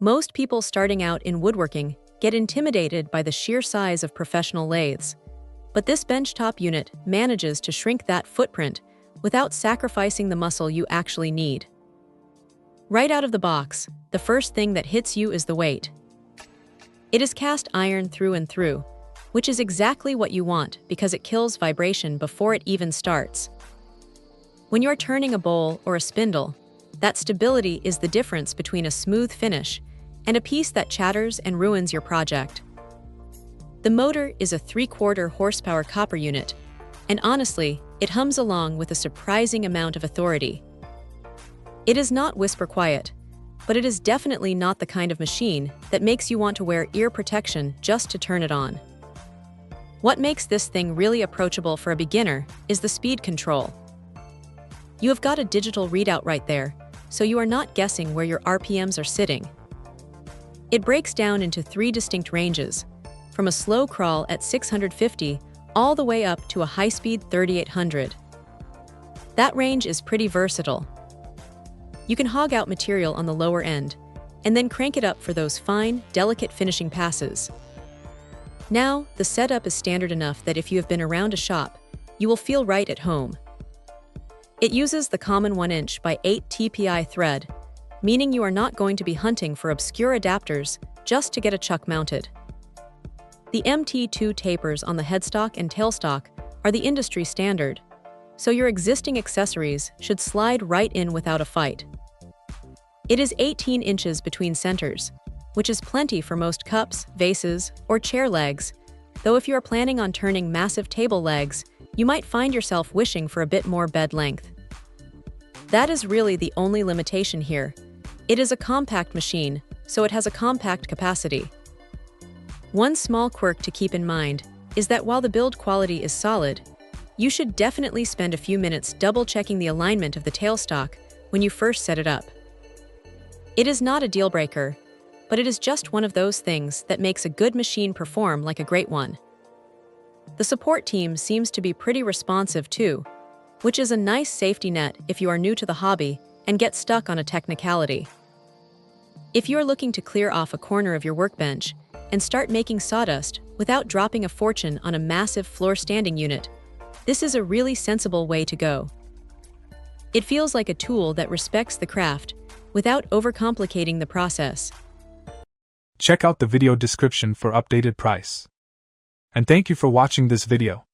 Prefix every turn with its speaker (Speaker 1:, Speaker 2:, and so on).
Speaker 1: Most people starting out in woodworking get intimidated by the sheer size of professional lathes, but this benchtop unit manages to shrink that footprint without sacrificing the muscle you actually need. Right out of the box, the first thing that hits you is the weight. It is cast iron through and through, which is exactly what you want because it kills vibration before it even starts. When you're turning a bowl or a spindle, that stability is the difference between a smooth finish and a piece that chatters and ruins your project. The motor is a 3/4 horsepower copper unit, and honestly, it hums along with a surprising amount of authority. It is not whisper quiet, but it is definitely not the kind of machine that makes you want to wear ear protection just to turn it on. What makes this thing really approachable for a beginner is the speed control. You have got a digital readout right there, so you are not guessing where your RPMs are sitting. It breaks down into 3 distinct ranges, from a slow crawl at 650 all the way up to a high-speed 3800. That range is pretty versatile. You can hog out material on the lower end, and then crank it up for those fine, delicate finishing passes. Now, the setup is standard enough that if you have been around a shop, you will feel right at home. It uses the common 1" by 8 TPI thread, meaning you are not going to be hunting for obscure adapters just to get a chuck mounted. The MT2 tapers on the headstock and tailstock are the industry standard, so your existing accessories should slide right in without a fight. It is 18 inches between centers, which is plenty for most cups, vases, or chair legs, though if you are planning on turning massive table legs, you might find yourself wishing for a bit more bed length. That is really the only limitation here. It is a compact machine, so it has a compact capacity. One small quirk to keep in mind is that while the build quality is solid, you should definitely spend a few minutes double-checking the alignment of the tailstock when you first set it up. It is not a deal-breaker, but it is just one of those things that makes a good machine perform like a great one. The support team seems to be pretty responsive too, which is a nice safety net if you are new to the hobby and get stuck on a technicality. If you are looking to clear off a corner of your workbench and start making sawdust without dropping a fortune on a massive floor-standing unit, this is a really sensible way to go. It feels like a tool that respects the craft without overcomplicating the process.
Speaker 2: Check out the video description for updated price. And thank you for watching this video.